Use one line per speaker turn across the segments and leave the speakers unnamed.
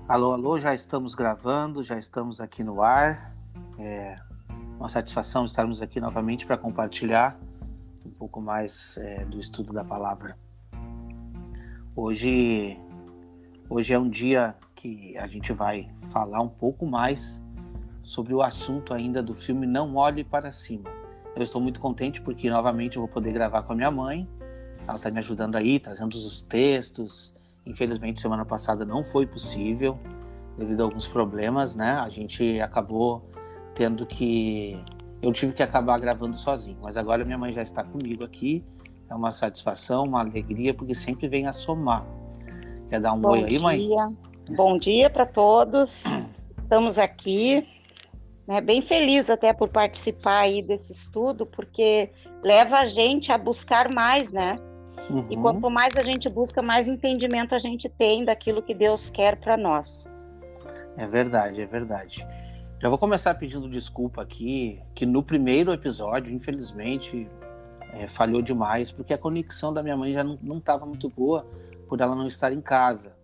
Alô, alô, já estamos gravando, já estamos aqui no ar. Uma satisfação estarmos aqui novamente para compartilhar um pouco mais do estudo da palavra. Hoje é um dia que a gente vai falar um pouco mais sobre o assunto ainda do filme Não Olhe para Cima. Eu estou muito contente porque novamente eu vou poder gravar com a minha mãe. Ela está me ajudando aí, trazendo os textos. Infelizmente, semana passada não foi possível, devido a alguns problemas, né? A gente acabou eu tive que acabar gravando sozinho. Mas agora minha mãe já está comigo aqui. É uma satisfação, uma alegria, porque sempre vem a somar. Quer dar um oi aí, mãe?
Bom dia para todos. Estamos aqui, né, bem feliz até por participar aí desse estudo, porque leva a gente a buscar mais, né?
Uhum.
E quanto mais a gente busca, mais entendimento a gente tem daquilo que Deus quer para nós.
É verdade, é verdade. Já vou começar pedindo desculpa aqui, que no primeiro episódio, infelizmente, falhou demais, porque a conexão da minha mãe já não estava muito boa, por ela não estar em casa,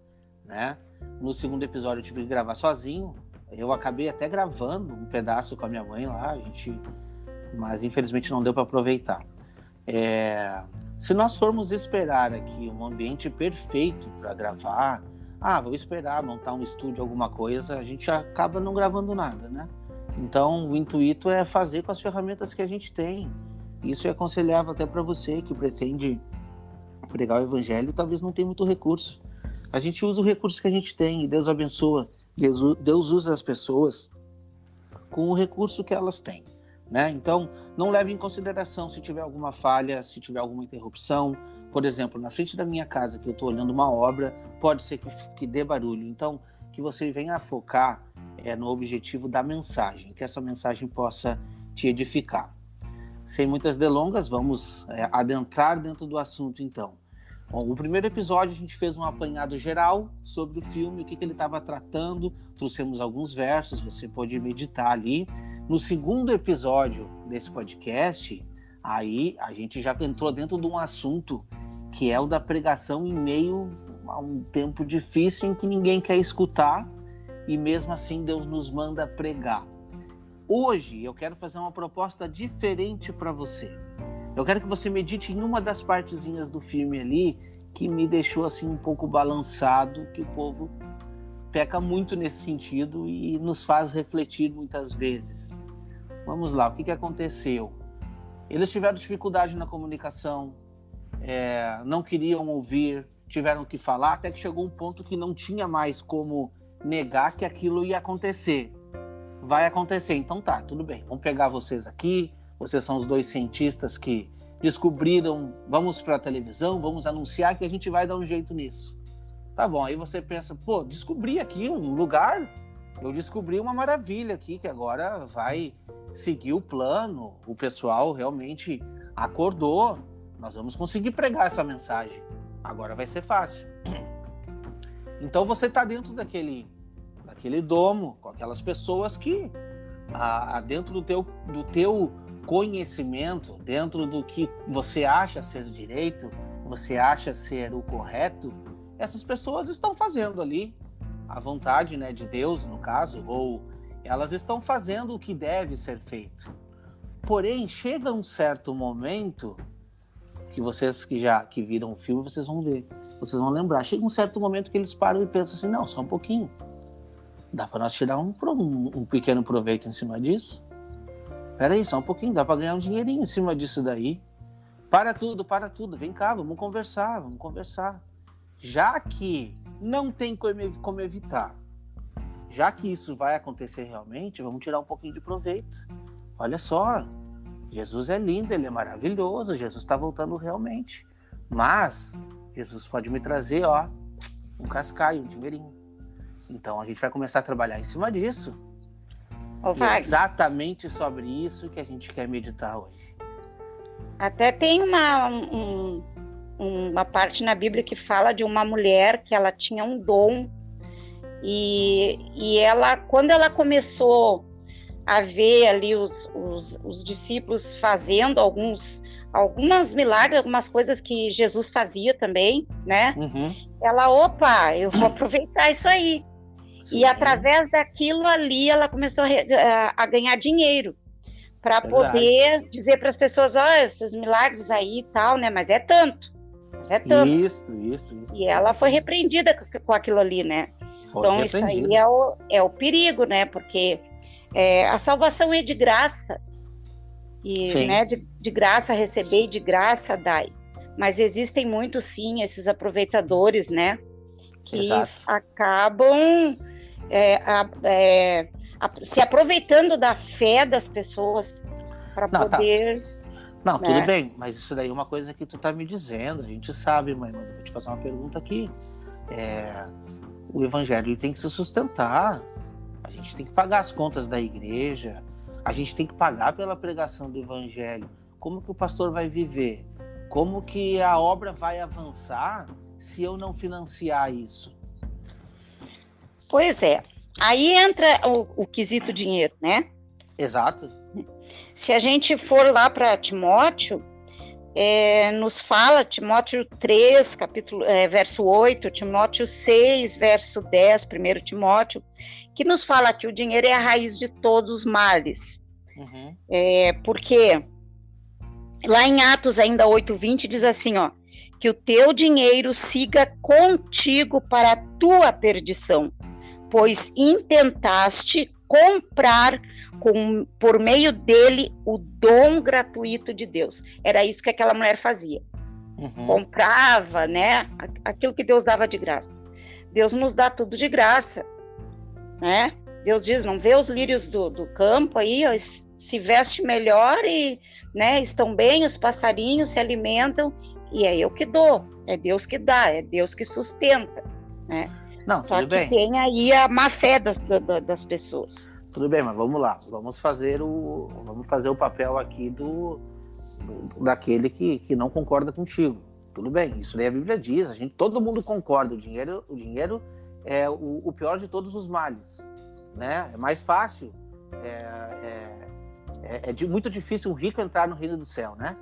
né? No segundo episódio eu tive que gravar sozinho, eu acabei até gravando um pedaço com a minha mãe lá, mas infelizmente não deu para aproveitar. Se nós formos esperar aqui um ambiente perfeito para gravar, vou esperar montar um estúdio, alguma coisa, a gente acaba não gravando nada, né? Então, o intuito é fazer com as ferramentas que a gente tem. Isso é aconselhável até para você que pretende pregar o evangelho e talvez não tenha muito recurso. A gente usa o recurso que a gente tem e Deus abençoa. Deus usa as pessoas com o recurso que elas têm, né? Então, não leve em consideração se tiver alguma falha, se tiver alguma interrupção. Por exemplo, na frente da minha casa, que eu estou olhando uma obra, pode ser que dê barulho. Então, que você venha a focar no objetivo da mensagem, que essa mensagem possa te edificar. Sem muitas delongas, vamos adentrar dentro do assunto, então. Bom, o primeiro episódio a gente fez um apanhado geral sobre o filme, o que ele estava tratando, trouxemos alguns versos, você pode meditar ali. No segundo episódio desse podcast, aí a gente já entrou dentro de um assunto que é o da pregação em meio a um tempo difícil em que ninguém quer escutar e mesmo assim Deus nos manda pregar. Hoje eu quero fazer uma proposta diferente para você. Eu quero que você medite em uma das partezinhas do filme ali que me deixou assim um pouco balançado, que o povo peca muito nesse sentido e nos faz refletir muitas vezes. Vamos lá, o que aconteceu? Eles tiveram dificuldade na comunicação, não queriam ouvir, tiveram que falar, até que chegou um ponto que não tinha mais como negar que aquilo ia acontecer. Vai acontecer, então tá, tudo bem, vamos pegar vocês aqui, vocês são os dois cientistas que descobriram, vamos para a televisão, vamos anunciar que a gente vai dar um jeito nisso. Tá bom, aí você pensa, descobri aqui um lugar, eu descobri uma maravilha aqui, que agora vai seguir o plano, o pessoal realmente acordou, nós vamos conseguir pregar essa mensagem, agora vai ser fácil. Então você está dentro daquele domo, com aquelas pessoas que, dentro do teu conhecimento, dentro do que você acha ser direito, você acha ser o correto, essas pessoas estão fazendo ali a vontade, né, de Deus, no caso, ou elas estão fazendo o que deve ser feito. Porém, chega um certo momento, que vocês que viram o filme, vocês vão ver, vocês vão lembrar, chega um certo momento que eles param e pensam assim, não, só um pouquinho, dá para nós tirar um pequeno proveito em cima disso? Peraí, só um pouquinho, dá para ganhar um dinheirinho em cima disso daí. Para tudo, vem cá, vamos conversar. Já que não tem como evitar, já que isso vai acontecer realmente, vamos tirar um pouquinho de proveito. Olha só, Jesus é lindo, ele é maravilhoso, Jesus está voltando realmente. Mas Jesus pode me trazer, um cascaio, um dinheirinho. Então a gente vai começar a trabalhar em cima disso. E é exatamente sobre isso que a gente quer meditar hoje.
Até tem uma parte na Bíblia que fala de uma mulher que ela tinha um dom e ela, quando ela começou a ver ali os discípulos fazendo alguns milagres, algumas coisas que Jesus fazia também, né?
Uhum.
Ela, eu vou aproveitar isso aí. E
Sim.
através daquilo ali, ela começou a ganhar dinheiro para poder dizer para as pessoas, olha, esses milagres aí e tal, né? Mas é tanto.
Isso.
E ela foi repreendida com aquilo ali, né?
Foi
então, isso aí é o perigo, né? Porque a salvação é de graça. E, né, de graça receber e de graça dai. Mas existem muitos, sim, esses aproveitadores, né? Que acabam se aproveitando da fé das pessoas para poder...
Não, tudo bem, mas isso daí é uma coisa que tu tá me dizendo, a gente sabe, mãe, mas eu vou te fazer uma pergunta aqui. O evangelho tem que se sustentar, a gente tem que pagar as contas da igreja, a gente tem que pagar pela pregação do evangelho. Como que o pastor vai viver? Como que a obra vai avançar se eu não financiar isso?
Pois é, aí entra o quesito dinheiro, né?
Exato.
Se a gente for lá para Timóteo, nos fala, Timóteo 3, verso 8, Timóteo 6, verso 10, 1 Timóteo, que nos fala que o dinheiro é a raiz de todos os males.
Uhum.
Porque lá em Atos ainda 8:20 diz assim, ó, que o teu dinheiro siga contigo para a tua perdição, pois intentaste comprar por meio dele o dom gratuito de Deus. Era isso que aquela mulher fazia.
Uhum.
Comprava, né, aquilo que Deus dava de graça. Deus nos dá tudo de graça, né? Deus diz, não vê os lírios do campo aí, ó, se veste melhor e, né, estão bem, os passarinhos se alimentam, e é eu que dou, é Deus que dá, é Deus que sustenta, né?
Não,
só
tudo
que
bem.
Tem aí a má fé das pessoas.
Tudo bem, mas vamos lá, vamos fazer o papel aqui daquele que não concorda contigo. Tudo bem, isso daí a Bíblia diz, todo mundo concorda, o dinheiro é o pior de todos os males, né? É mais fácil, muito difícil um rico entrar no reino do céu, né?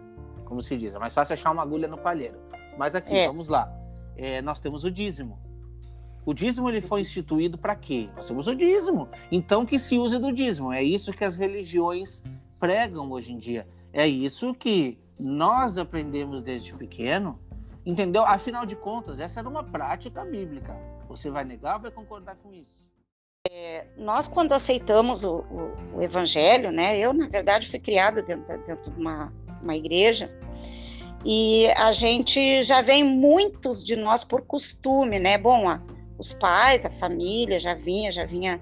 Como se diz, é mais fácil achar uma agulha no palheiro. Mas aqui, vamos lá, nós temos o dízimo. O dízimo ele foi instituído para quê? Nós temos o dízimo. Então que se use do dízimo. É isso que as religiões pregam hoje em dia. É isso que nós aprendemos desde pequeno, entendeu? Afinal de contas, essa era uma prática bíblica. Você vai negar ou vai concordar com isso?
Nós, quando aceitamos o evangelho, né? Eu, na verdade, fui criada dentro de uma igreja, e a gente já vem, muitos de nós, por costume, né? Bom, os pais, a família já vinha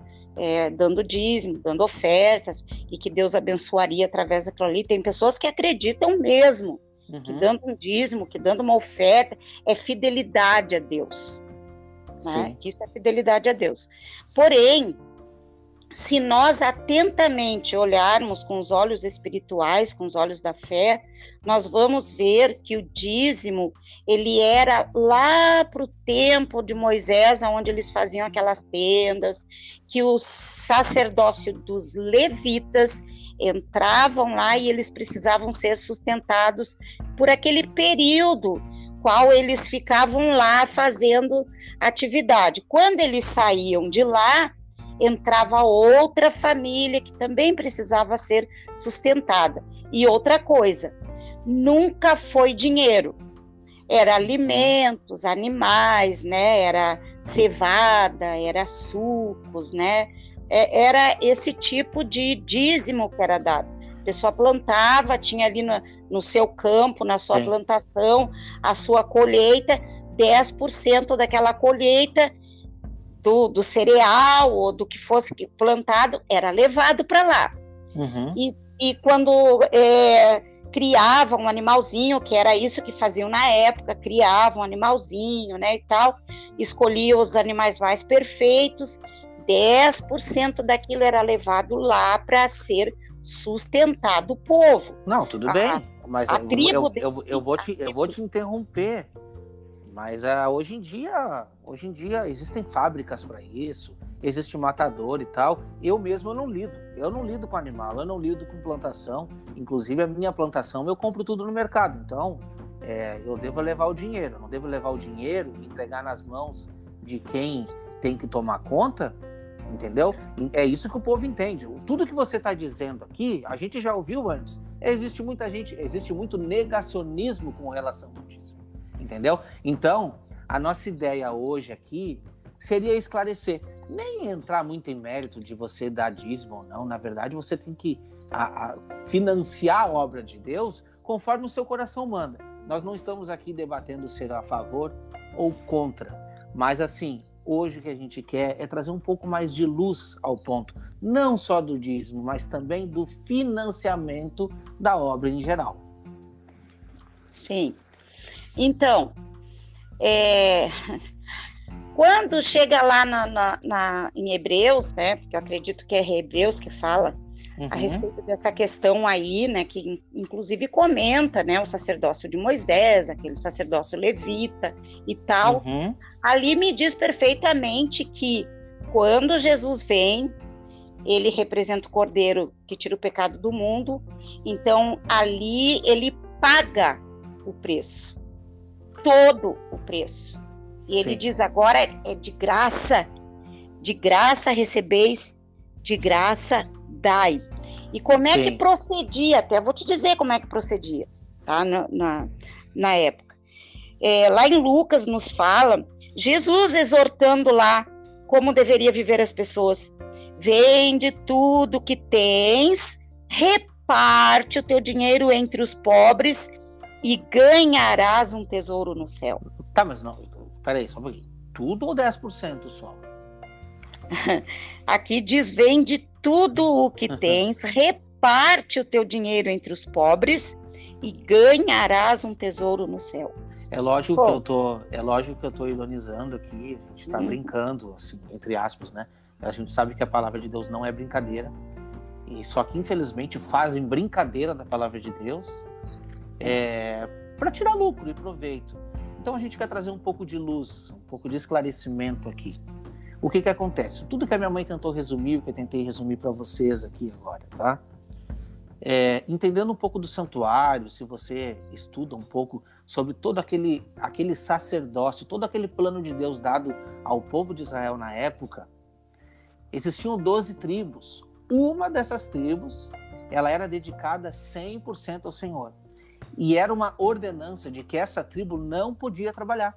dando dízimo, dando ofertas, e que Deus abençoaria através daquilo ali. Tem pessoas que acreditam mesmo, que dando um dízimo, que dando uma oferta, é fidelidade a Deus. Né? Isso é fidelidade a Deus. Porém, se nós atentamente olharmos com os olhos espirituais, com os olhos da fé, nós vamos ver que o dízimo, ele era lá para o tempo de Moisés, onde eles faziam aquelas tendas, que o sacerdócio dos levitas entravam lá e eles precisavam ser sustentados por aquele período qual eles ficavam lá fazendo atividade. Quando eles saíam de lá, entrava outra família que também precisava ser sustentada. E outra coisa, nunca foi dinheiro, era alimentos, animais, né? Era cevada, era sucos, né? Era esse tipo de dízimo que era dado. A pessoa plantava, tinha ali no seu campo, na sua plantação, a sua colheita, 10% daquela colheita do cereal ou do que fosse plantado era levado para lá. E quando criavam um animalzinho, que era isso que faziam na época, criavam um animalzinho, né, e tal, escolhiam os animais mais perfeitos, 10% daquilo era levado lá para ser sustentado o povo.
Não, tudo bem, mas eu vou te interromper. Mas hoje em dia existem fábricas para isso, existe matador e tal. Eu mesmo não lido com animal, eu não lido com plantação. Inclusive a minha plantação eu compro tudo no mercado. Então eu devo levar o dinheiro, eu não devo levar o dinheiro e entregar nas mãos de quem tem que tomar conta entendeu? É isso que o povo entende. Tudo que você está dizendo aqui, a gente já ouviu antes. Existe muito negacionismo com relação ao dízimo, entendeu? Então, a nossa ideia hoje aqui seria esclarecer, nem entrar muito em mérito de você dar dízimo ou não. Na verdade, você tem que financiar a obra de Deus conforme o seu coração manda. Nós não estamos aqui debatendo ser a favor ou contra, mas assim, hoje o que a gente quer é trazer um pouco mais de luz ao ponto, não só do dízimo, mas também do financiamento da obra em geral.
Sim. Então, quando chega lá em Hebreus, né, porque eu acredito que é Hebreus que fala a respeito dessa questão aí, né, que inclusive comenta, né, o sacerdócio de Moisés, aquele sacerdócio levita e tal, ali me diz perfeitamente que quando Jesus vem, ele representa o Cordeiro que tira o pecado do mundo, então ali ele paga o preço, todo o preço. E ele diz agora é de graça recebeis, de graça dai. E como é que procedia? Até vou te dizer como é que procedia, tá? Na época. Lá em Lucas nos fala, Jesus exortando lá como deveria viver as pessoas. Vende tudo que tens, reparte o teu dinheiro entre os pobres e ganharás um tesouro no céu.
Tá, mas não, peraí, só um pouquinho. Tudo ou 10% só?
Aqui diz, vende tudo o que tens, reparte o teu dinheiro entre os pobres e ganharás um tesouro no céu.
É lógico que eu tô ironizando aqui, a gente está brincando, assim, entre aspas, né? A gente sabe que a palavra de Deus não é brincadeira, e só que infelizmente fazem brincadeira da palavra de Deus para tirar lucro e proveito. Então a gente quer trazer um pouco de luz, um pouco de esclarecimento aqui. O que acontece? Tudo que a minha mãe tentou resumir, o que eu tentei resumir para vocês aqui agora, tá? Entendendo um pouco do santuário, se você estuda um pouco sobre todo aquele sacerdócio, todo aquele plano de Deus dado ao povo de Israel na época, existiam 12 tribos. Uma dessas tribos, ela era dedicada 100% ao Senhor. E era uma ordenança de que essa tribo não podia trabalhar.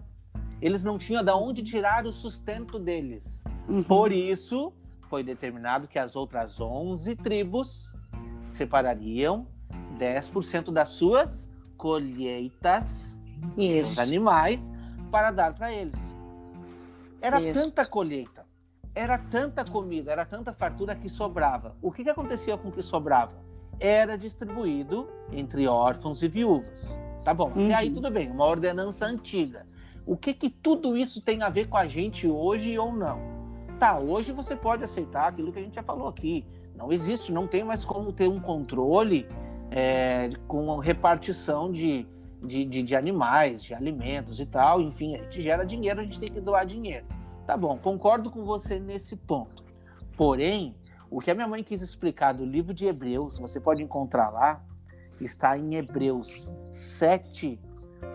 Eles não tinham de onde tirar o sustento deles. Por isso, foi determinado que as outras 11 tribos separariam 10% das suas colheitas dos animais para dar para eles. Era tanta colheita, era tanta comida, era tanta fartura que sobrava. O que acontecia com o que sobrava? Era distribuído entre órfãos e viúvas. Tá bom, até aí tudo bem, uma ordenança antiga. O que tudo isso tem a ver com a gente hoje ou não? Tá, hoje você pode aceitar aquilo que a gente já falou aqui. Não existe, não tem mais como ter um controle com repartição de animais, de alimentos e tal. Enfim, a gente gera dinheiro, a gente tem que doar dinheiro. Tá bom, concordo com você nesse ponto. Porém, o que a minha mãe quis explicar do livro de Hebreus, você pode encontrar lá, está em Hebreus 7,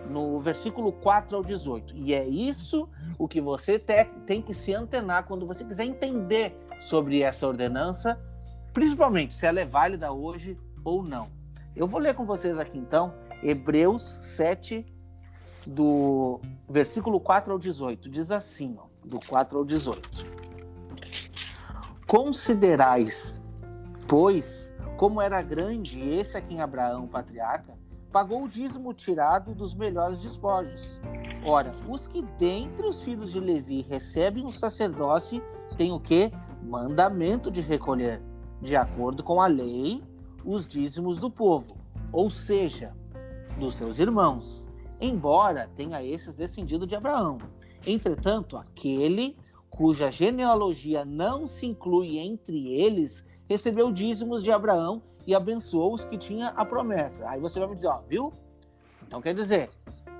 no versículo 4 ao 18. E é isso o que você tem que se antenar quando você quiser entender sobre essa ordenança, principalmente se ela é válida hoje ou não. Eu vou ler com vocês aqui então, Hebreus 7, do versículo 4 ao 18. Diz assim, ó, do 4 ao 18. Considerais, pois, como era grande esse a quem Abraão, patriarca, pagou o dízimo tirado dos melhores despojos. Ora, os que dentre os filhos de Levi recebem o sacerdócio têm o quê? Mandamento de recolher, de acordo com a lei, os dízimos do povo, ou seja, dos seus irmãos, embora tenha esses descendido de Abraão. Entretanto, aquele cuja genealogia não se inclui entre eles, recebeu dízimos de Abraão e abençoou os que tinham a promessa. Aí você vai me dizer, ó, viu? Então quer dizer,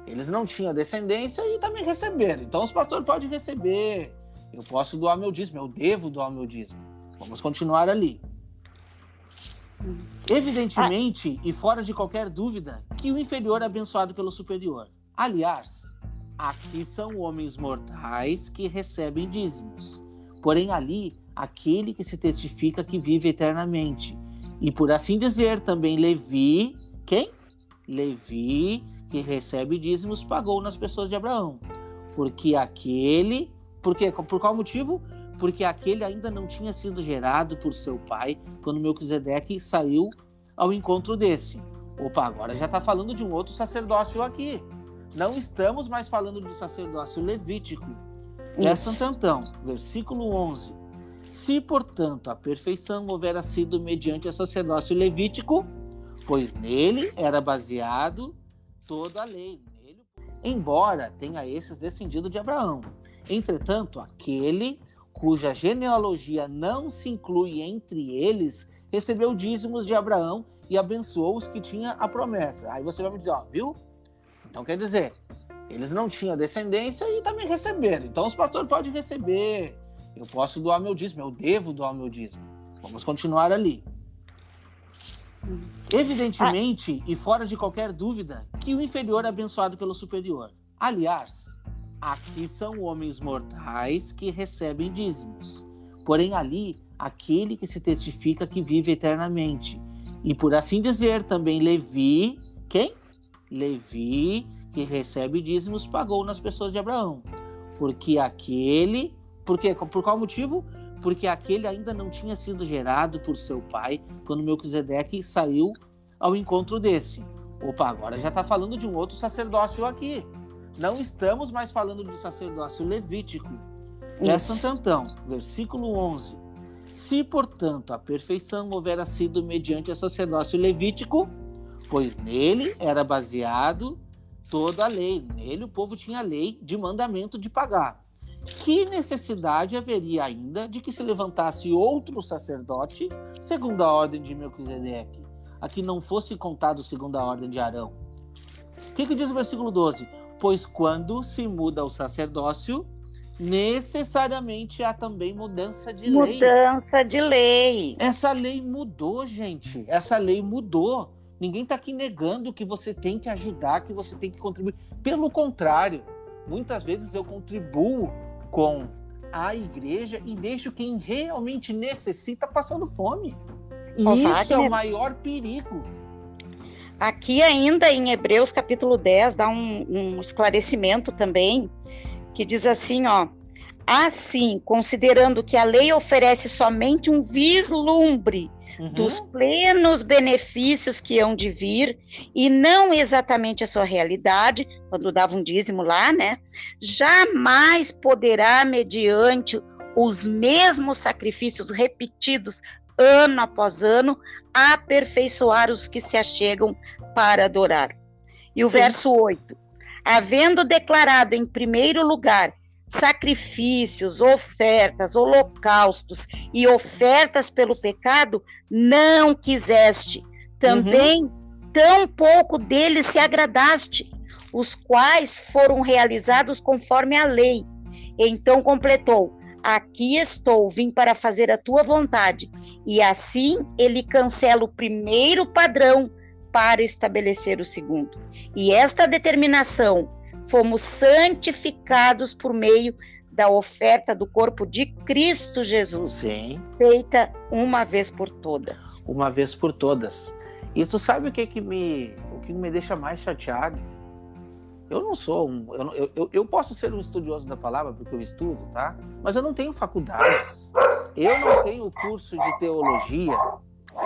eles não tinham descendência e também receberam. Então os pastores podem receber, eu posso doar meu dízimo, eu devo doar meu dízimo. Vamos continuar ali. Evidentemente, e fora de qualquer dúvida, que o inferior é abençoado pelo superior. Aliás, aqui são homens mortais que recebem dízimos. Porém ali, aquele que se testifica que vive eternamente. E por assim dizer, também Levi, quem? Levi, que recebe dízimos, pagou nas pessoas de Abraão. Por qual motivo? Porque aquele ainda não tinha sido gerado por seu pai, quando Melquisedeque saiu ao encontro desse. Opa, agora já está falando de um outro sacerdócio aqui. Não estamos mais falando de sacerdócio levítico. Presta atenção, versículo 11. Se, portanto, a perfeição houvera sido mediante a sacerdócio levítico, pois nele era baseado toda a lei, embora tenha esses descendido de Abraão. Entretanto, aquele cuja genealogia não se inclui entre eles, recebeu dízimos de Abraão e abençoou os que tinham a promessa. Aí você vai me dizer, viu? Então quer dizer, eles não tinham descendência e também receberam. Então os pastores podem receber, eu posso doar meu dízimo, eu devo doar meu dízimo. Vamos continuar ali. Evidentemente, e fora de qualquer dúvida, que o inferior é abençoado pelo superior. Aliás, aqui são homens mortais que recebem dízimos. Porém, ali, aquele que se testifica que vive eternamente. E por assim dizer, também Levi, quem? Levi, que recebe dízimos, pagou nas pessoas de Abraão. Por qual motivo? Porque aquele ainda não tinha sido gerado por seu pai, quando Melquisedeque saiu ao encontro desse. Opa, agora já está falando de um outro sacerdócio aqui. Não estamos mais falando de sacerdócio levítico. Presta atenção, versículo 11. Se, portanto, a perfeição houvera sido mediante a sacerdócio levítico, pois nele era baseado toda a lei. Nele o povo tinha a lei de mandamento de pagar. Que necessidade haveria ainda de que se levantasse outro sacerdote segundo a ordem de Melquisedeque, a que não fosse contado segundo a ordem de Arão? O que diz o versículo 12? Pois quando se muda o sacerdócio, necessariamente há também mudança de lei.
Mudança de lei.
Essa lei mudou, gente. Essa lei mudou. Ninguém está aqui negando que você tem que ajudar, que você tem que contribuir. Pelo contrário, muitas vezes eu contribuo com a igreja e deixo quem realmente necessita passando fome. E isso Wagner, é o maior perigo.
Aqui ainda em Hebreus capítulo 10 dá um esclarecimento também, que diz assim, assim, considerando que a lei oferece somente um vislumbre dos plenos benefícios que hão de vir, e não exatamente a sua realidade, quando dava um dízimo lá, né? Jamais poderá, mediante os mesmos sacrifícios repetidos ano após ano, aperfeiçoar os que se achegam para adorar. E o verso 8, havendo declarado em primeiro lugar sacrifícios, ofertas, holocaustos e ofertas pelo pecado, não quiseste. Também tão pouco deles se agradaste, os quais foram realizados conforme a lei. Então completou, aqui estou, vim para fazer a tua vontade. E assim ele cancela o primeiro padrão para estabelecer o segundo. E esta determinação, fomos santificados por meio da oferta do corpo de Cristo Jesus.
Sim.
Feita uma vez por todas.
Uma vez por todas. E tu sabe o que me deixa mais chateado? Eu não sou eu posso ser um estudioso da palavra porque eu estudo, tá? Mas eu não tenho faculdades. Eu não tenho curso de teologia.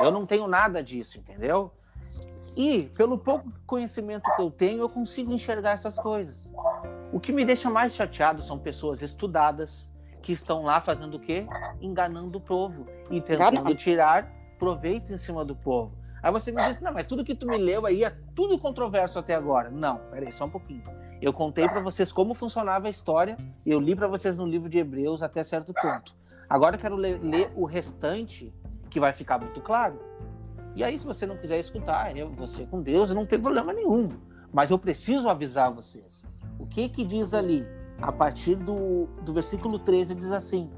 Eu não tenho nada disso, entendeu? E, pelo pouco conhecimento que eu tenho, eu consigo enxergar essas coisas. O que me deixa mais chateado são pessoas estudadas que estão lá fazendo o quê? Enganando o povo e tentando tirar proveito em cima do povo. Aí você me diz, não, mas tudo que tu me leu aí é tudo controverso até agora. Não, peraí, só um pouquinho. Eu contei para vocês como funcionava a história, eu li para vocês no livro de Hebreus até certo ponto. Agora eu quero ler o restante, que vai ficar muito claro. E aí, se você não quiser escutar, você com Deus, não tem problema nenhum. Mas eu preciso avisar vocês. O que diz ali? A partir do versículo 13, diz assim: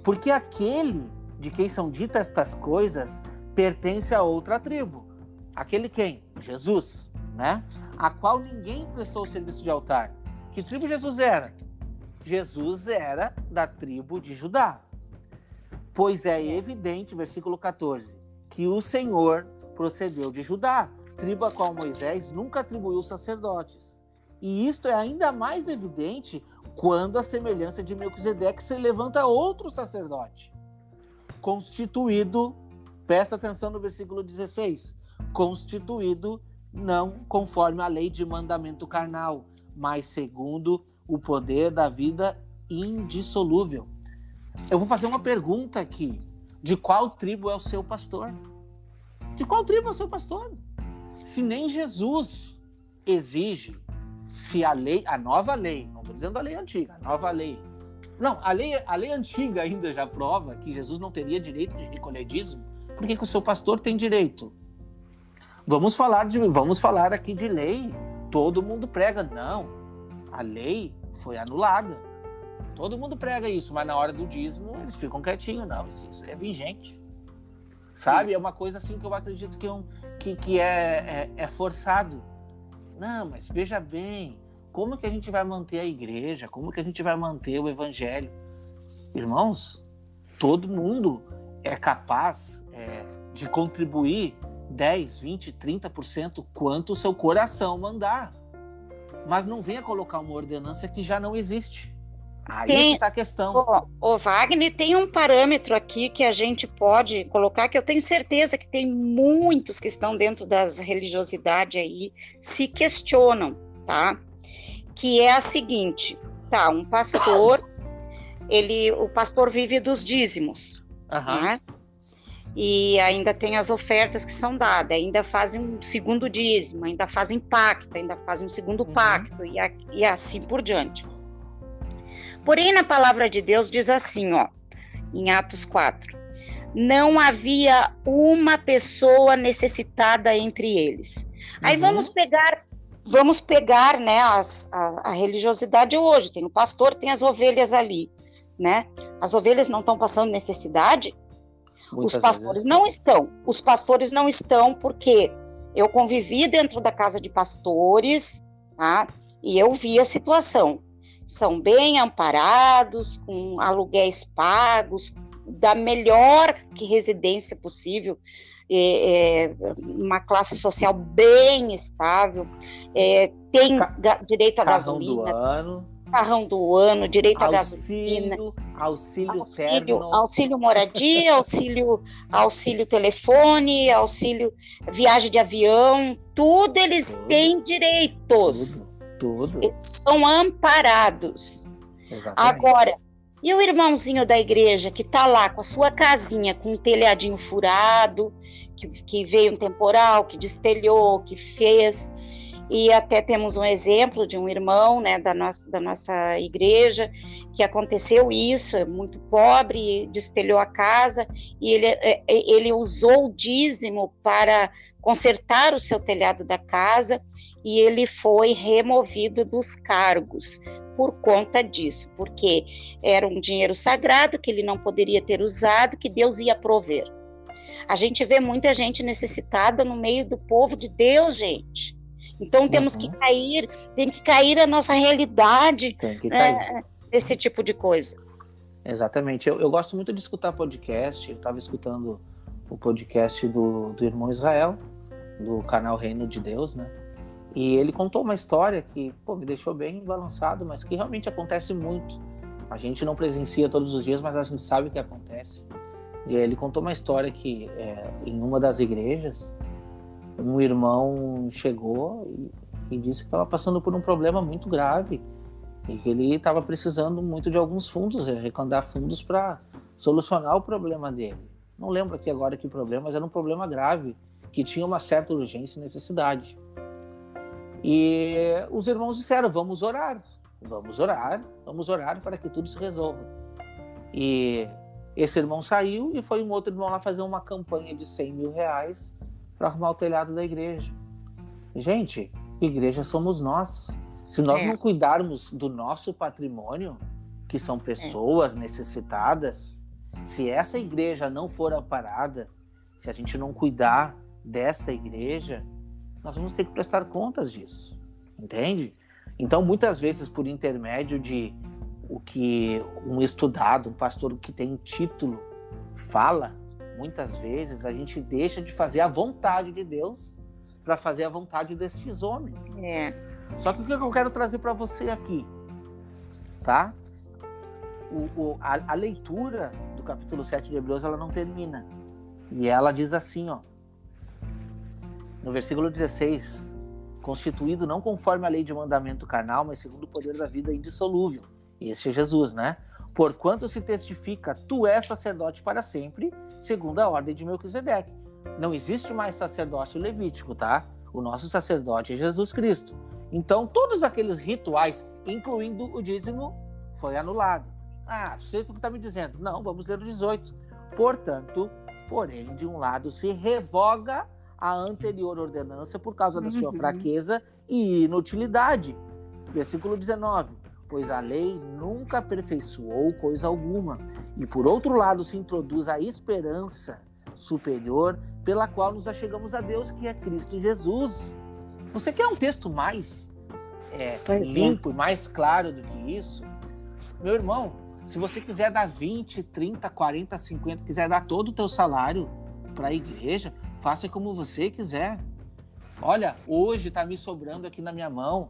porque aquele de quem são ditas estas coisas pertence a outra tribo. Aquele quem? Jesus, né? A qual ninguém prestou serviço de altar. Que tribo Jesus era? Jesus era da tribo de Judá. Pois é evidente, versículo 14, que o Senhor procedeu de Judá, tribo a qual Moisés nunca atribuiu sacerdotes. E isto é ainda mais evidente quando, a semelhança de Melquisedeque, se levanta outro sacerdote, constituído, presta atenção no versículo 16, constituído não conforme a lei de mandamento carnal, mas segundo o poder da vida indissolúvel. Eu vou fazer uma pergunta aqui. De qual tribo é o seu pastor? De qual tribo é o seu pastor? Se nem Jesus exige, se a lei, a nova lei, não estou dizendo a lei antiga, a nova lei. Não, a lei antiga ainda já prova que Jesus não teria direito de recolher dízimo. Por que o seu pastor tem direito? Vamos falar aqui de lei. Todo mundo prega. Não, a lei foi anulada. Todo mundo prega isso, mas na hora do dízimo eles ficam quietinhos. Não, isso é vigente. Sabe? É uma coisa assim que eu acredito que é forçado. Não, mas veja bem, como que a gente vai manter a igreja? Como que a gente vai manter o evangelho? Irmãos, todo mundo é capaz de contribuir 10, 20, 30% quanto o seu coração mandar. Mas não venha colocar uma ordenança que já não existe. Aí é que está a questão.
O Wagner, tem um parâmetro aqui que a gente pode colocar, que eu tenho certeza que tem muitos que estão dentro das religiosidades aí, se questionam, tá? Que é a seguinte, tá, um pastor, o pastor vive dos dízimos, né? E ainda tem as ofertas que são dadas, ainda fazem um segundo dízimo, ainda fazem pacto, ainda fazem um segundo pacto, e assim por diante. Porém, na palavra de Deus diz assim, ó, em Atos 4, não havia uma pessoa necessitada entre eles. Aí vamos pegar, né, a religiosidade hoje, tem o pastor, tem as ovelhas ali, né? As ovelhas não estão passando necessidade? Os pastores não estão porque eu convivi dentro da casa de pastores, tá? E eu vi a situação. São bem amparados, com aluguéis pagos, da melhor residência possível, uma classe social bem estável, tem direito a gasolina. Carrão do ano, direito a gasolina.
Auxílio terno.
Auxílio moradia, auxílio telefone, auxílio viagem de avião, tudo eles têm direitos.
Tudo.
Eles são amparados.
Exatamente.
Agora, e o irmãozinho da igreja que está lá com a sua casinha com um telhadinho furado, que veio um temporal, que destelhou, que fez, e até temos um exemplo de um irmão, né, da nossa igreja, que aconteceu isso, é muito pobre, destelhou a casa, e ele usou o dízimo para consertar o seu telhado da casa, e ele foi removido dos cargos por conta disso, porque era um dinheiro sagrado que ele não poderia ter usado, que Deus ia prover. A gente vê muita gente necessitada no meio do povo de Deus, gente. Então temos que cair, tem que cair a nossa realidade desse tipo de coisa.
Exatamente. Eu gosto muito de escutar podcast. Eu estava escutando o podcast do irmão Israel, do canal Reino de Deus, né? E ele contou uma história que, me deixou bem balançado, mas que realmente acontece muito. A gente não presencia todos os dias, mas a gente sabe que acontece. E ele contou uma história que, em uma das igrejas, um irmão chegou e disse que estava passando por um problema muito grave e que ele estava precisando muito de alguns fundos, arrecadar fundos para solucionar o problema dele. Não lembro aqui agora que problema, mas era um problema grave, que tinha uma certa urgência e necessidade. E os irmãos disseram, vamos orar para que tudo se resolva. E esse irmão saiu e foi um outro irmão lá fazer uma campanha de 100 mil reais para arrumar o telhado da igreja. Gente, igreja somos nós. Se nós não cuidarmos do nosso patrimônio, que são pessoas necessitadas, se essa igreja não for amparada, se a gente não cuidar desta igreja, nós vamos ter que prestar contas disso, entende? Então, muitas vezes, por intermédio de o que um estudado, um pastor que tem título, fala, muitas vezes a gente deixa de fazer a vontade de Deus para fazer a vontade desses homens. Só que o que eu quero trazer para você aqui, tá? A leitura do capítulo 7 de Hebreus, ela não termina. E ela diz assim, ó, no versículo 16: constituído não conforme a lei de mandamento carnal, mas segundo o poder da vida indissolúvel. Esse é Jesus, né? Porquanto se testifica, tu és sacerdote para sempre, segundo a ordem de Melquisedeque. Não existe mais sacerdócio levítico, tá? O nosso sacerdote é Jesus Cristo. Então, todos aqueles rituais, incluindo o dízimo, foi anulado. Ah, você está me dizendo. Não, vamos ler o 18. Portanto, porém, de um lado se revoga a anterior ordenança por causa da sua fraqueza e inutilidade. Versículo 19. Pois a lei nunca aperfeiçoou coisa alguma. E por outro lado se introduz a esperança superior pela qual nos achegamos a Deus, que é Cristo Jesus. Você quer um texto mais limpo e mais claro do que isso? Meu irmão, se você quiser dar 20, 30, 40, 50, quiser dar todo o teu salário para a igreja, faça como você quiser. Olha, hoje está me sobrando aqui na minha mão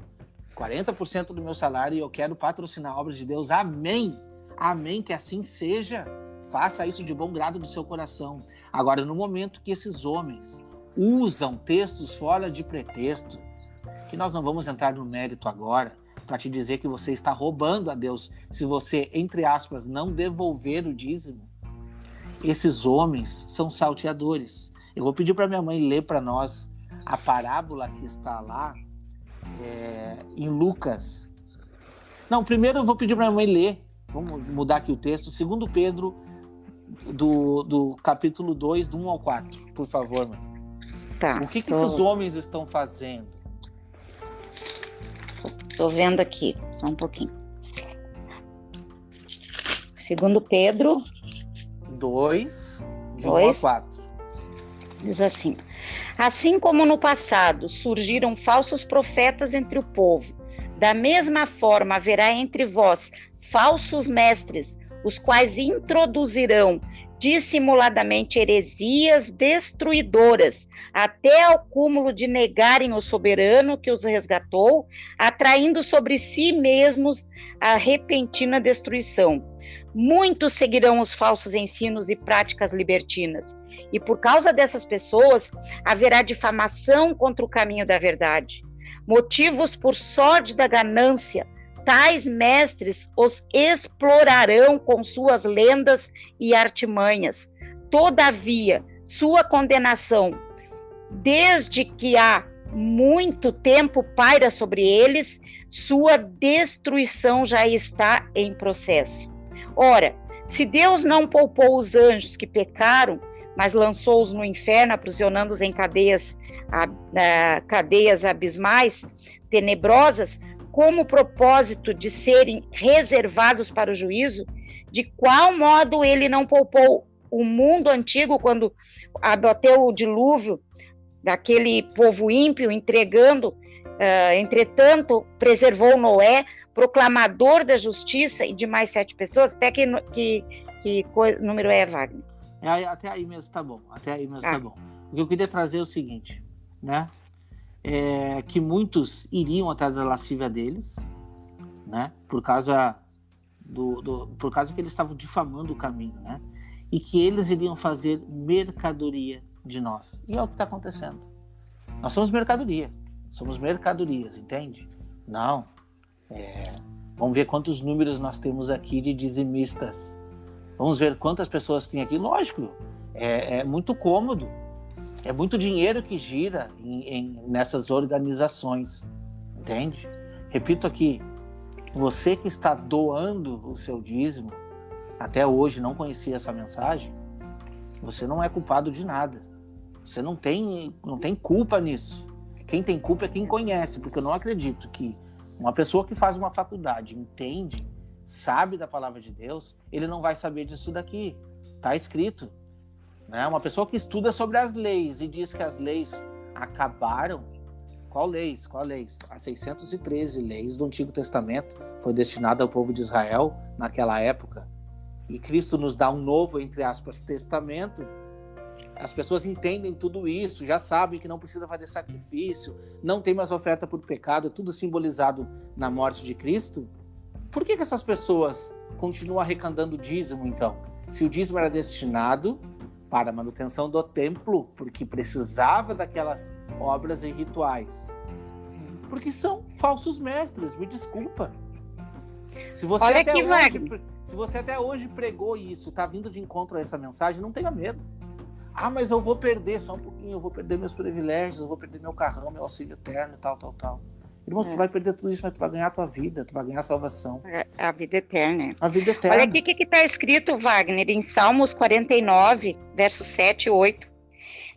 40% do meu salário e eu quero patrocinar a obra de Deus. Amém. Amém, que assim seja. Faça isso de bom grado do seu coração. Agora, no momento que esses homens usam textos fora de pretexto, que nós não vamos entrar no mérito agora, para te dizer que você está roubando a Deus, se você, entre aspas, não devolver o dízimo. Esses homens são salteadores. Eu vou pedir para minha mãe ler para nós a parábola que está lá em Lucas. Não, primeiro eu vou pedir para minha mãe ler. Vamos mudar aqui o texto. 2 Pedro, do capítulo 2, do 1 ao 4. Por favor, mãe.
Tá.
O que esses homens estão fazendo?
Estou vendo aqui, só um pouquinho. 2 Pedro
2, de 1 ao 4.
Diz assim: assim como no passado surgiram falsos profetas entre o povo, da mesma forma haverá entre vós falsos mestres, os quais introduzirão dissimuladamente heresias destruidoras, até ao cúmulo de negarem o soberano que os resgatou, atraindo sobre si mesmos a repentina destruição. Muitos seguirão os falsos ensinos e práticas libertinas, e por causa dessas pessoas haverá difamação contra o caminho da verdade. Motivos por sórdida ganância, tais mestres os explorarão com suas lendas e artimanhas. Todavia, sua condenação, desde que há muito tempo paira sobre eles, sua destruição já está em processo. Ora, se Deus não poupou os anjos que pecaram, mas lançou-os no inferno, aprisionando-os em cadeias abismais, tenebrosas, como o propósito de serem reservados para o juízo, de qual modo ele não poupou o mundo antigo quando abateu o dilúvio daquele povo ímpio, entretanto, preservou Noé, proclamador da justiça, e de mais 7 pessoas? Até que número é, Wagner?
Até aí mesmo tá bom. Tá bom. O que eu queria trazer é o seguinte, né? Que muitos iriam atrás da lascívia deles, né? Por causa que eles estavam difamando o caminho, né? E que eles iriam fazer mercadoria de nós. E é o que está acontecendo. Nós somos mercadoria. Somos mercadorias, entende? Não. Vamos ver quantos números nós temos aqui de dizimistas. Vamos ver quantas pessoas tem aqui. Lógico, é muito cômodo. É muito dinheiro que gira nessas organizações, entende? Repito aqui, você que está doando o seu dízimo, até hoje não conhecia essa mensagem, você não é culpado de nada. Você não tem culpa nisso. Quem tem culpa é quem conhece, porque eu não acredito que uma pessoa que faz uma faculdade, entende, sabe da palavra de Deus, ele não vai saber disso daqui. Está escrito. Né? Uma pessoa que estuda sobre as leis e diz que as leis acabaram. Qual leis? As 613 leis do Antigo Testamento foi destinada ao povo de Israel naquela época. e Cristo nos dá um novo, entre aspas, testamento, as pessoas entendem tudo isso, já sabem que não precisa fazer sacrifício, não tem mais oferta por pecado, tudo simbolizado na morte de Cristo. Por que essas pessoas continuam arrecadando dízimo, então? Se o dízimo era destinado para a manutenção do templo, porque precisava daquelas obras e rituais. Porque são falsos mestres, me desculpa. Se você, até hoje pregou isso, está vindo de encontro a essa mensagem, não tenha medo. Ah, mas eu vou perder só um pouquinho, eu vou perder meus privilégios, eu vou perder meu carrão, meu auxílio eterno e tal. Irmão, tu vai perder tudo isso, mas tu vai ganhar a tua vida, tu vai ganhar a salvação.
A vida eterna.
A vida eterna.
Olha aqui o que está escrito, Wagner, em Salmos 49, versos 7 e 8.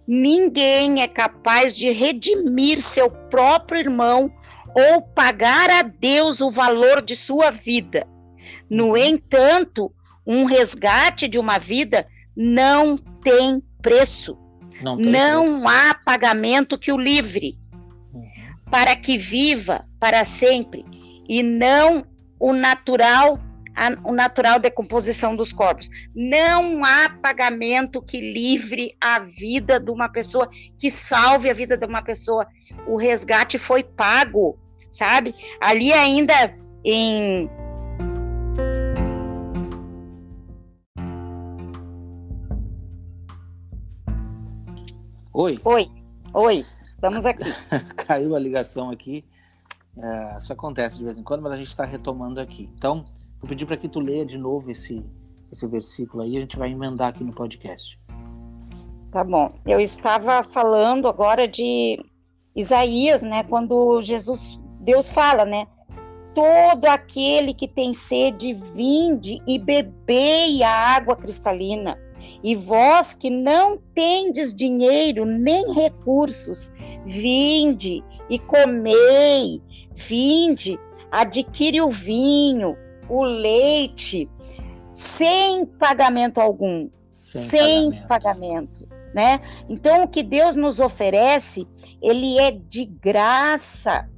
Ninguém é capaz de redimir seu próprio irmão ou pagar a Deus o valor de sua vida. No entanto, um resgate de uma vida não tem preço. Não há pagamento que o livre, para que viva para sempre, e não o natural decomposição dos corpos. Não há pagamento que livre a vida de uma pessoa, que salve a vida de uma pessoa. O resgate foi pago, sabe? Ali ainda em... Oi, estamos aqui.
Caiu a ligação aqui. Isso acontece de vez em quando, mas a gente está retomando aqui. Então, vou pedir para que tu leia de novo esse versículo aí, a gente vai emendar aqui no podcast.
Tá bom. Eu estava falando agora de Isaías, né? Quando Deus fala, né? Todo aquele que tem sede, vinde e bebei a água cristalina. E vós que não tendes dinheiro nem recursos, vinde e comei, vinde, adquire o vinho, o leite, sem pagamento algum, sem pagamento, né? Então, o que Deus nos oferece, ele é de graça.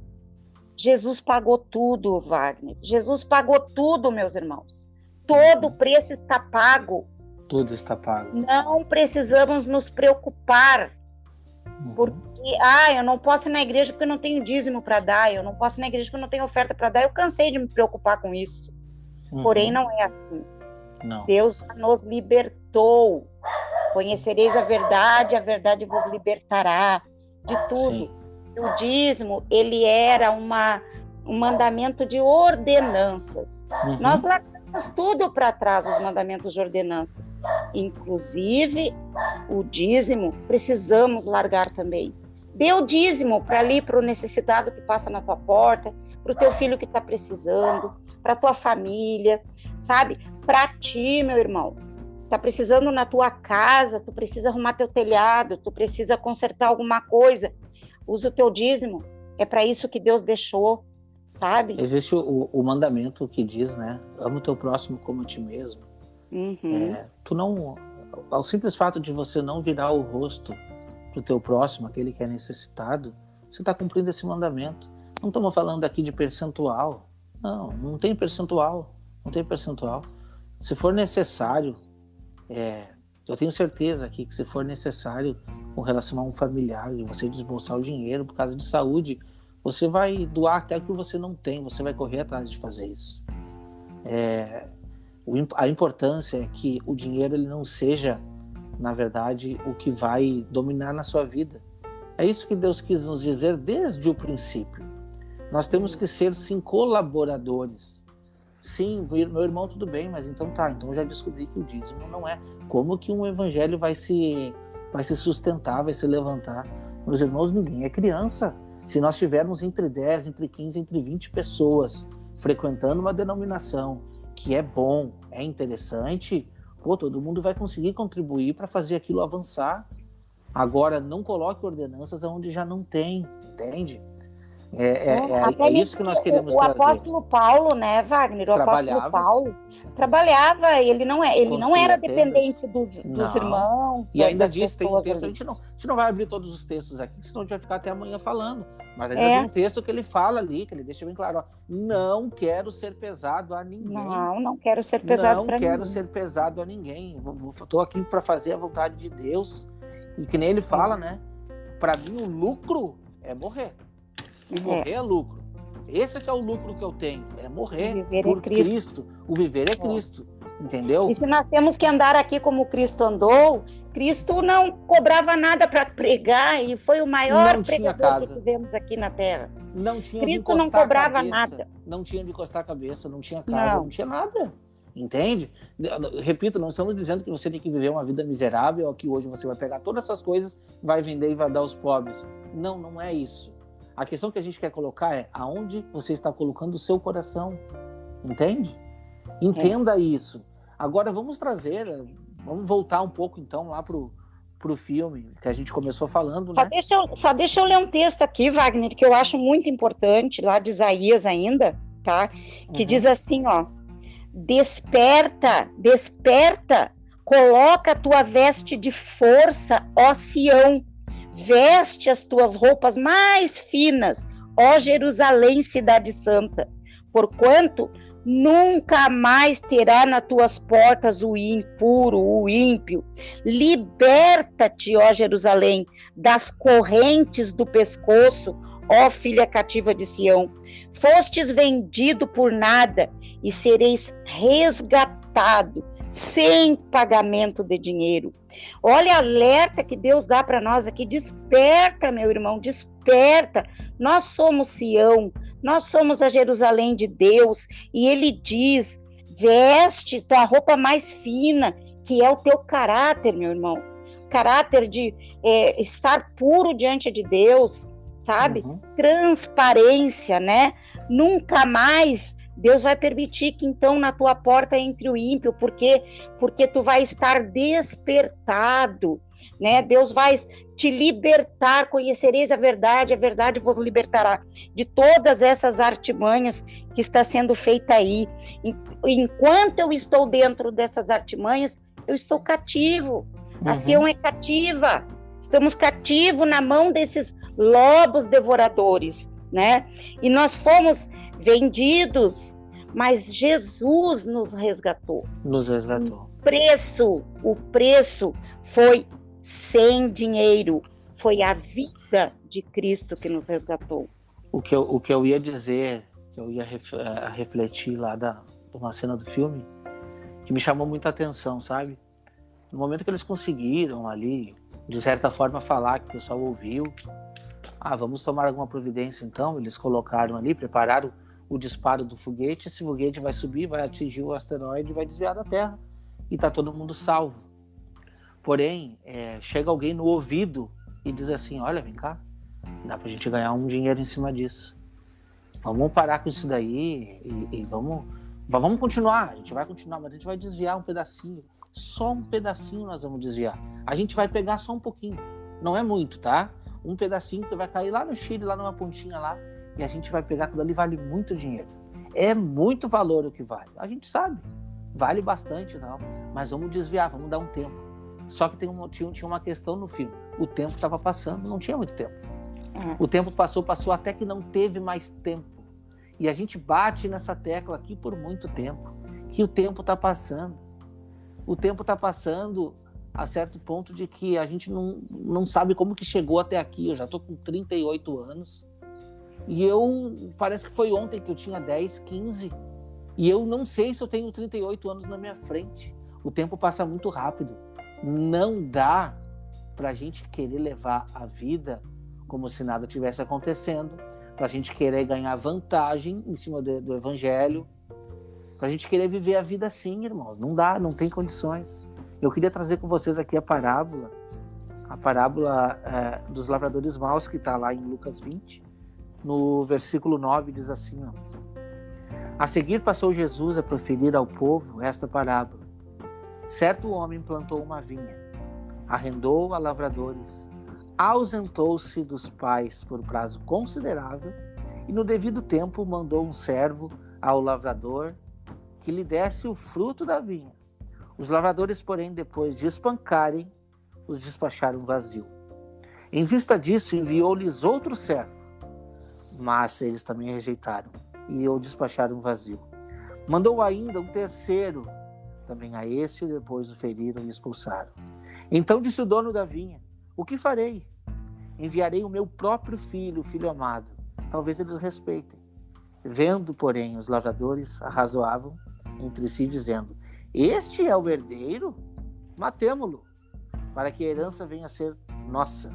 Jesus pagou tudo, Wagner. Jesus pagou tudo, meus irmãos. Todo o preço está pago.
Tudo está pago.
Não precisamos nos preocupar. Porque, eu não posso ir na igreja porque eu não tenho dízimo para dar, eu não posso ir na igreja porque eu não tenho oferta para dar. Eu cansei de me preocupar com isso. Porém, não é assim.
Não.
Deus nos libertou. Conhecereis a verdade vos libertará de tudo. Sim. O dízimo, ele era um mandamento de ordenanças. Nós largamos tudo para trás, os mandamentos de ordenanças. Inclusive, o dízimo, precisamos largar também. Dê o dízimo para ali, para o necessitado que passa na tua porta, para o teu filho que está precisando, para a tua família, sabe? Para ti, meu irmão. Está precisando na tua casa, tu precisa arrumar teu telhado, tu precisa consertar alguma coisa. Usa o teu dízimo. É para isso que Deus deixou, sabe?
Existe o mandamento que diz, né? Ama o teu próximo como a ti mesmo. Tu não... Ao simples fato de você não virar o rosto pro teu próximo, aquele que é necessitado, você está cumprindo esse mandamento. Não estamos falando aqui de percentual. Não tem percentual. Não tem percentual. Se for necessário, eu tenho certeza aqui que se for necessário com relação a um familiar, de você desbolsar o dinheiro por causa de saúde, você vai doar até o que você não tem, você vai correr atrás de fazer isso. A importância é que o dinheiro ele não seja, na verdade, o que vai dominar na sua vida. É isso que Deus quis nos dizer desde o princípio. Nós temos que ser, sim, colaboradores. Sim, meu irmão, tudo bem, mas então eu já descobri que o dízimo não é. Como que um evangelho vai se sustentar, vai se levantar? Meus irmãos, ninguém é criança. Se nós tivermos entre 10, entre 15, entre 20 pessoas frequentando uma denominação que é bom, é interessante, todo mundo vai conseguir contribuir para fazer aquilo avançar. Agora, não coloque ordenanças onde já não tem, entende?
Até
É isso que nós queremos
o
trazer.
apóstolo Paulo, né, Wagner? O apóstolo Paulo trabalhava, ele não era
Construía
dependente
tendas.
dos
Não.
irmãos,
E ainda
das
diz, tem um
pessoas
texto, a
ali.
gente não vai abrir todos os textos aqui, senão a gente vai ficar até amanhã falando. Mas ainda tem um texto que ele fala ali, que ele deixa bem claro, ó, não quero ser pesado a ninguém.
Não quero ser pesado para ninguém.
Não quero ser pesado a ninguém. Estou aqui para fazer a vontade de Deus. E que nem ele fala, né? Para mim o lucro é morrer. O morrer é lucro. Esse é que é o lucro que eu tenho, é morrer por Cristo. O viver é Cristo, entendeu?
E se nós temos que andar aqui como Cristo andou, Cristo não cobrava nada para pregar e foi o maior pregador que tivemos aqui na Terra.
Não tinha
Cristo
de encostar
não cobrava
a cabeça,
nada.
Não tinha de encostar a cabeça, não tinha casa, não tinha nada. Entende? Repito, não estamos dizendo que você tem que viver uma vida miserável ou que hoje você vai pegar todas essas coisas, vai vender e vai dar aos pobres. Não, não é isso. A questão que a gente quer colocar é aonde você está colocando o seu coração. Entende? Entenda isso. Agora vamos voltar um pouco então lá pro filme que a gente começou falando, né?
Só deixa eu ler um texto aqui, Wagner, que eu acho muito importante, lá de Isaías ainda, tá? Que diz assim, ó: desperta, coloca a tua veste de força, ó Sião, veste as tuas roupas mais finas, ó Jerusalém, cidade santa, porquanto nunca mais terá nas tuas portas o impuro, o ímpio. Liberta-te, ó Jerusalém, das correntes do pescoço, ó filha cativa de Sião. Fostes vendido por nada e sereis resgatado sem pagamento de dinheiro. Olha a alerta que Deus dá para nós aqui. Desperta, meu irmão, desperta. Nós somos Sião, nós somos a Jerusalém de Deus, e ele diz: veste tua roupa mais fina, que é o teu caráter, meu irmão. Caráter de estar puro diante de Deus, sabe? Transparência, né? Nunca mais Deus vai permitir que então na tua porta entre o ímpio, porque tu vai estar despertado, né? Deus vai te libertar, conhecereis a verdade vos libertará de todas essas artimanhas que está sendo feita aí. Enquanto eu estou dentro dessas artimanhas, eu estou cativo. A Sião é cativa. Estamos cativos na mão desses lobos devoradores, né? E nós fomos vendidos, mas Jesus nos resgatou.
Nos resgatou.
O preço foi sem dinheiro, foi a vida de Cristo que nos resgatou.
O que eu ia dizer, que eu ia refletir lá de uma cena do filme, que me chamou muita atenção, sabe? No momento que eles conseguiram ali, de certa forma, falar, que o pessoal ouviu, vamos tomar alguma providência então, eles colocaram ali, prepararam o disparo do foguete, esse foguete vai subir, vai atingir o asteroide e vai desviar da Terra, e tá todo mundo salvo. Porém, chega alguém no ouvido e diz assim: olha, vem cá, dá pra gente ganhar um dinheiro em cima disso. Vamos parar com isso daí e vamos continuar. A gente vai continuar, mas a gente vai desviar um pedacinho. Só um pedacinho nós vamos desviar. A gente vai pegar só um pouquinho. Não é muito, tá? Um pedacinho que vai cair lá no Chile, lá numa pontinha lá, e a gente vai pegar, aquilo ali vale muito dinheiro. É muito valor o que vale. A gente sabe, vale bastante, não, mas vamos desviar, vamos dar um tempo. Só que tinha uma questão no filme. O tempo estava passando, não tinha muito tempo. O tempo passou até que não teve mais tempo. E a gente bate nessa tecla aqui por muito tempo, que o tempo está passando. O tempo está passando a certo ponto de que a gente não sabe como que chegou até aqui. Eu já estou com 38 anos. E parece que foi ontem que eu tinha 10, 15. E eu não sei se eu tenho 38 anos na minha frente. O tempo passa muito rápido. Não dá pra gente querer levar a vida como se nada tivesse acontecendo, pra gente querer ganhar vantagem em cima do evangelho, pra gente querer viver a vida assim, irmãos. Não dá, não tem condições. Eu queria trazer com vocês aqui a parábola dos lavradores maus, que está lá em Lucas 20, no versículo 9, diz assim, ó: a seguir passou Jesus a proferir ao povo esta parábola. Certo homem plantou uma vinha, arrendou a lavradores, ausentou-se dos pais por prazo considerável e no devido tempo mandou um servo ao lavrador que lhe desse o fruto da vinha. Os lavradores, porém, depois de espancarem, os despacharam vazio. Em vista disso, enviou-lhes outro servo, mas eles também rejeitaram e o despacharam vazio. Mandou ainda um terceiro, também a este depois o feriram e expulsaram. Então disse o dono da vinha: o que farei? Enviarei o meu próprio filho, o filho amado. Talvez eles respeitem. Vendo, porém, os lavradores arrazoavam entre si, dizendo: este é o herdeiro? Matemo-lo, para que a herança venha a ser nossa.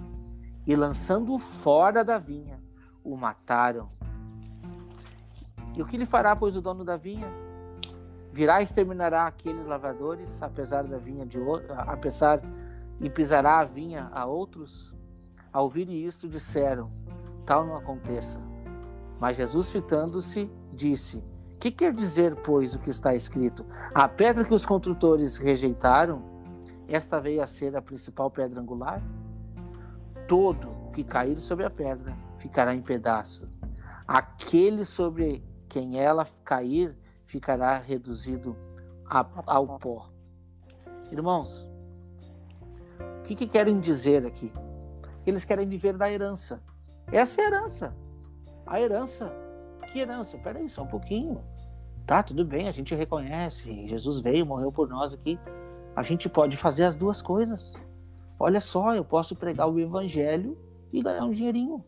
E lançando-o fora da vinha, o mataram. E o que lhe fará, pois, o dono da vinha? Virá e exterminará aqueles lavradores, apesar da vinha de outro, e pisará a vinha a outros? Ao ouvirem isto, disseram: tal não aconteça. Mas Jesus, fitando-se, disse: que quer dizer, pois, o que está escrito? A pedra que os construtores rejeitaram, esta veio a ser a principal pedra angular? Todo o que cair sobre a pedra ficará em pedaço. Aquele sobre quem ela cair ficará reduzido ao pó. Irmãos, o que querem dizer aqui? Eles querem viver da herança. Essa é a herança. A herança. Que herança? Peraí, só um pouquinho. Tá, tudo bem, a gente reconhece. Jesus veio, morreu por nós aqui. A gente pode fazer as duas coisas. Olha só, eu posso pregar o evangelho e ganhar um dinheirinho.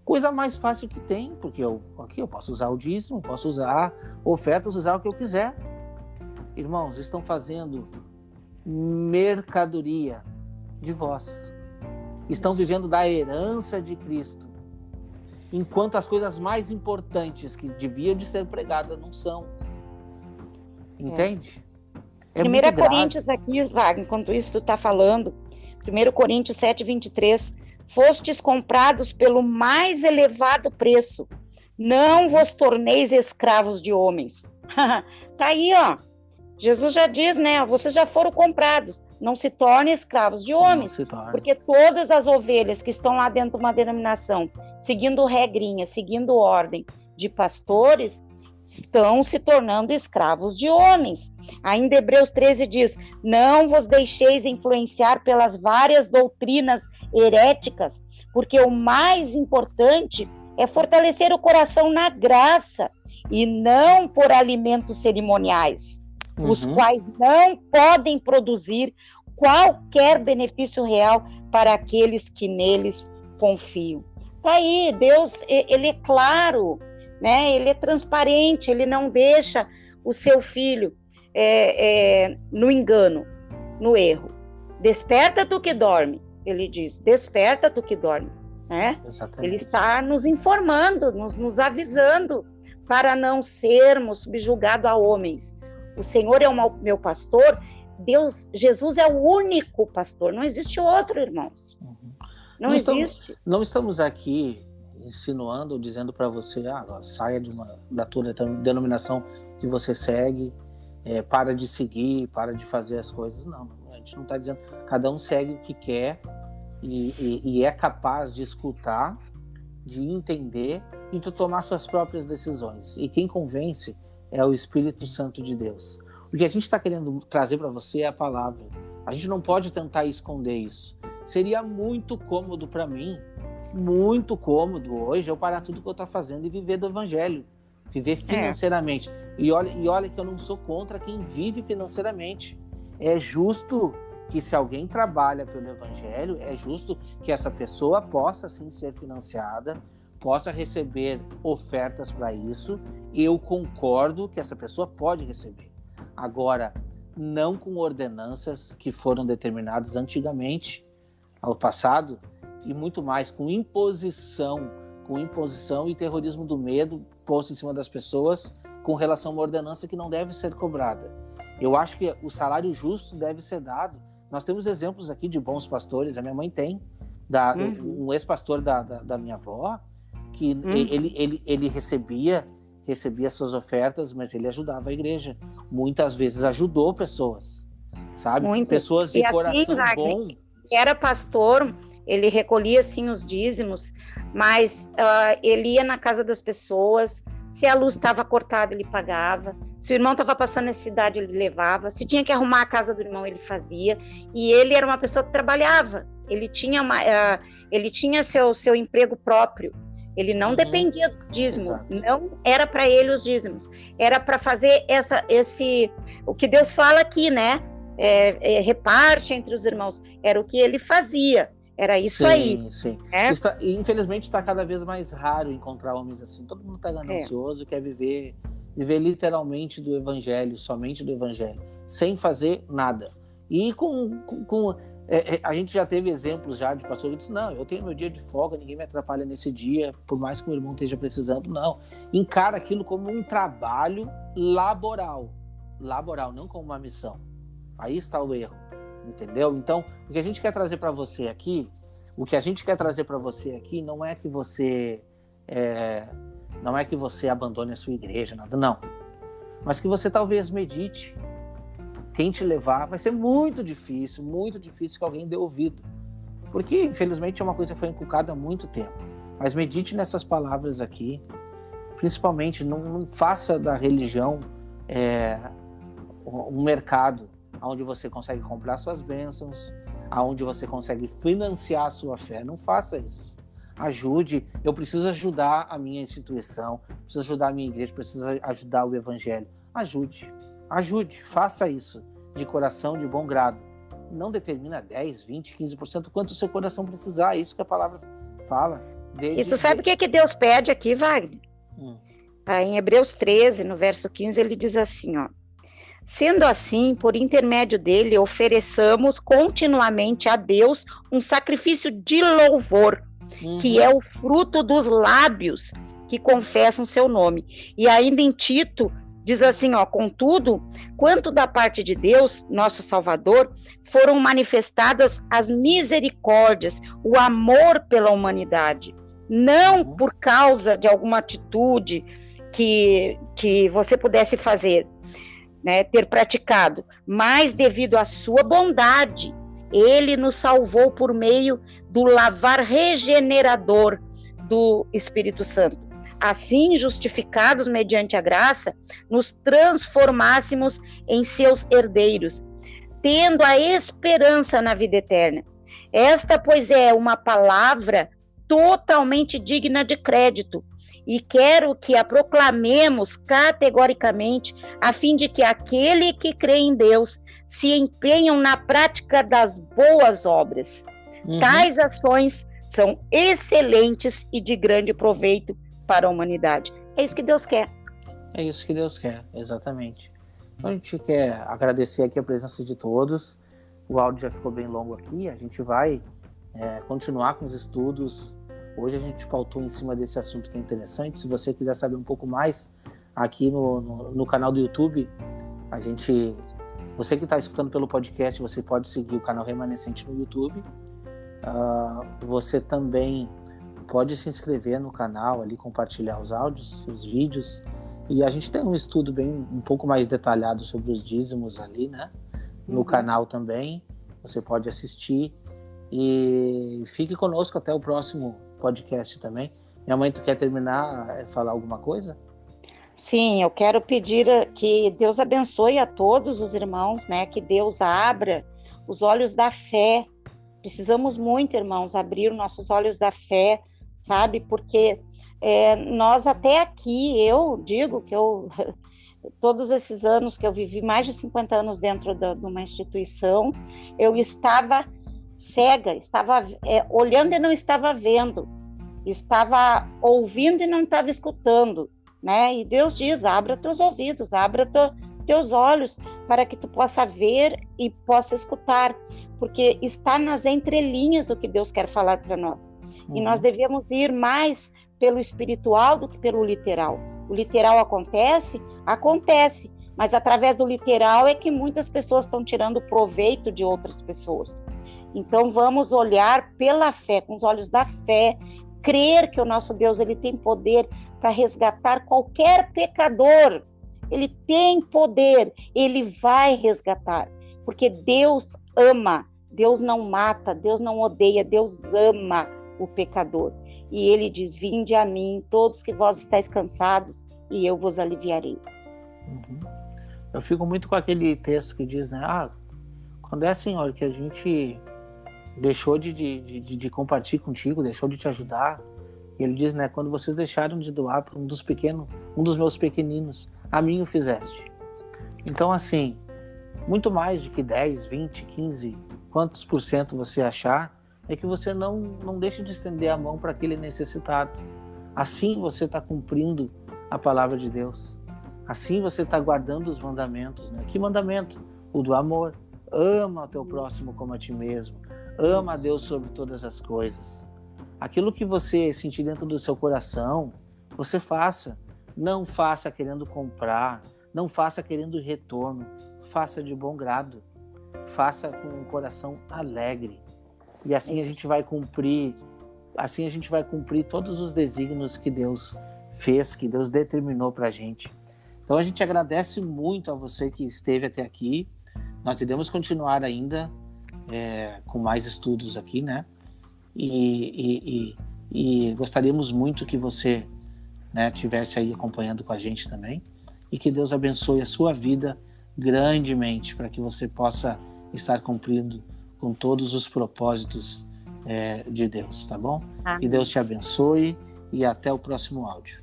Coisa mais fácil que tem, porque aqui eu posso usar o dízimo, posso usar ofertas, usar o que eu quiser. Irmãos, estão fazendo mercadoria de vós. Estão vivendo da herança de Cristo. Enquanto as coisas mais importantes que deviam de ser pregadas não são. Entende?
1 Coríntios aqui, Wagner, enquanto isso tu está falando, 1 Coríntios 7:23, fostes comprados pelo mais elevado preço, não vos torneis escravos de homens. Tá aí, ó. Jesus já diz, né? Vocês já foram comprados, não se tornem escravos de homens, porque todas as ovelhas que estão lá dentro de uma denominação, seguindo regrinha, seguindo ordem de pastores, estão se tornando escravos de homens. Ainda Hebreus 13 diz: não vos deixeis influenciar pelas várias doutrinas heréticas, porque o mais importante é fortalecer o coração na graça e não por alimentos cerimoniais, os quais não podem produzir qualquer benefício real para aqueles que neles confiam. Tá aí, Deus, ele é claro, né? Ele é transparente, ele não deixa o seu filho no engano, no erro. Desperta tu que dorme, ele diz, desperta tu que dorme, né? Ele está nos informando, nos avisando para não sermos subjugados a homens. O Senhor é o meu pastor, Jesus é o único pastor, não existe outro, irmãos. Não existe.
Não estamos aqui insinuando, dizendo para você, saia da tua denominação que você segue, para de seguir, para de fazer as coisas. Não, a gente não está dizendo, cada um segue o que quer e é capaz de escutar, de entender e de tomar suas próprias decisões. E quem convence é o Espírito Santo de Deus. O que a gente está querendo trazer para você é a palavra. A gente não pode tentar esconder isso. Seria muito cômodo para mim, muito cômodo hoje eu parar tudo que eu estou fazendo e viver do evangelho, viver financeiramente. E olha que eu não sou contra quem vive financeiramente. É justo que se alguém trabalha pelo evangelho, é justo que essa pessoa possa sim ser financiada, possa receber ofertas para isso. Eu concordo que essa pessoa pode receber. Agora, não com ordenanças que foram determinadas antigamente, ao passado, e muito mais com imposição e terrorismo do medo posto em cima das pessoas com relação a uma ordenança que não deve ser cobrada. Eu acho que o salário justo deve ser dado. Nós temos exemplos aqui de bons pastores, a minha mãe tem, um ex-pastor da minha avó, que ele recebia suas ofertas, mas ele ajudava a igreja. Muitas vezes ajudou pessoas, sabe? Pessoas de coração bom.
Era pastor, ele recolhia sim os dízimos, mas ele ia na casa das pessoas, se a luz estava cortada ele pagava, se o irmão estava passando necessidade ele levava, se tinha que arrumar a casa do irmão ele fazia, e ele era uma pessoa que trabalhava, ele tinha seu emprego próprio, ele não dependia do dízimo. Exato. Não era para ele os dízimos, era para fazer o que Deus fala aqui, né? Reparte entre os irmãos, era o que ele fazia, era isso aí.
Sim. Infelizmente está cada vez mais raro encontrar homens assim, todo mundo está ganancioso, quer viver literalmente do evangelho, somente do evangelho, sem fazer nada. E a gente já teve exemplos já de pastor que disse, não, eu tenho meu dia de folga, ninguém me atrapalha nesse dia, por mais que o irmão esteja precisando, não. Encara aquilo como um trabalho laboral, não como uma missão. Aí está o erro, entendeu? Então, o que a gente quer trazer para você aqui, não é que você abandone a sua igreja, nada, não. Mas que você talvez medite, tente levar, vai ser muito difícil que alguém dê ouvido. Porque, infelizmente, é uma coisa que foi inculcada há muito tempo. Mas medite nessas palavras aqui. Principalmente, não faça da religião um mercado onde você consegue comprar suas bênçãos, onde você consegue financiar a sua fé. Não faça isso. Ajude. Eu preciso ajudar a minha instituição, preciso ajudar a minha igreja, preciso ajudar o evangelho. Ajude, faça isso de coração, de bom grado. Não determina 10, 20, 15%, quanto o seu coração precisar, é isso que a palavra fala.
E tu sabe o que Deus pede aqui, Wagner? Em Hebreus 13, no verso 15, ele diz assim, ó: sendo assim, por intermédio dele, ofereçamos continuamente a Deus um sacrifício de louvor, que é o fruto dos lábios que confessam seu nome. E ainda em Tito, diz assim, ó: contudo, quanto da parte de Deus, nosso Salvador, foram manifestadas as misericórdias, o amor pela humanidade, não por causa de alguma atitude que você pudesse fazer, né, ter praticado, mas devido à sua bondade, ele nos salvou por meio do lavar regenerador do Espírito Santo. Assim, justificados mediante a graça, nos transformássemos em seus herdeiros, tendo a esperança na vida eterna. Esta, pois, é uma palavra totalmente digna de crédito, e quero que a proclamemos categoricamente, a fim de que aquele que crê em Deus se empenham na prática das boas obras. Tais ações são excelentes e de grande proveito para a humanidade. É isso que Deus quer.
É isso que Deus quer, exatamente. Então a gente quer agradecer aqui a presença de todos. O áudio já ficou bem longo aqui, a gente vai continuar com os estudos. Hoje a gente pautou em cima desse assunto que é interessante. Se você quiser saber um pouco mais, aqui no canal do YouTube, você que está escutando pelo podcast, você pode seguir o canal Remanescente no YouTube. Você também pode se inscrever no canal ali, compartilhar os áudios, os vídeos. E a gente tem um estudo um pouco mais detalhado sobre os dízimos ali, né? No canal também, você pode assistir. E fique conosco até o próximo podcast também. Minha mãe, tu quer terminar, falar alguma coisa?
Sim, eu quero pedir que Deus abençoe a todos os irmãos, né? Que Deus abra os olhos da fé. Precisamos muito, irmãos, abrir os nossos olhos da fé, sabe? Porque nós até aqui, eu digo que todos esses anos que eu vivi, mais de 50 anos dentro de uma instituição, eu estava cega, estava olhando e não estava vendo, estava ouvindo e não estava escutando, né? E Deus diz: abra teus ouvidos, abra teus olhos, para que tu possa ver e possa escutar, porque está nas entrelinhas o que Deus quer falar para nós. E nós devemos ir mais pelo espiritual do que pelo literal. O literal acontece, mas através do literal é que muitas pessoas estão tirando proveito de outras pessoas. Então vamos olhar pela fé, com os olhos da fé, crer que o nosso Deus, ele tem poder para resgatar qualquer pecador. Ele tem poder, ele vai resgatar, porque Deus ama Deus não mata, Deus não odeia, Deus ama o pecador. E ele diz: vinde a mim, todos que vós estáis cansados, e eu vos aliviarei.
Uhum. Eu fico muito com aquele texto que diz, né? Quando é, Senhor, que a gente deixou de compartilhar contigo, deixou de te ajudar. E ele diz, né? Quando vocês deixaram de doar para um dos meus pequeninos, a mim o fizeste. Então, assim, muito mais do que 10, 20, 15, quantos por cento você achar, é que você não deixe de estender a mão para aquele necessitado. Assim você está cumprindo a palavra de Deus. Assim você está guardando os mandamentos, né? Que mandamento? O do amor. Ama o teu próximo como a ti mesmo. Ama a Deus sobre todas as coisas. Aquilo que você sentir dentro do seu coração, você faça. Não faça querendo comprar. Não faça querendo retorno. Faça de bom grado. Faça com um coração alegre. E assim a gente vai cumprir todos os desígnios que Deus fez, que Deus determinou para a gente. Então a gente agradece muito a você que esteve até aqui. Nós iremos continuar ainda com mais estudos aqui, né? E gostaríamos muito que você, né, tivesse aí acompanhando com a gente também. E que Deus abençoe a sua vida grandemente, para que você possa estar cumprindo com todos os propósitos de Deus, tá bom?
Amém.
Que Deus te abençoe e até o próximo áudio.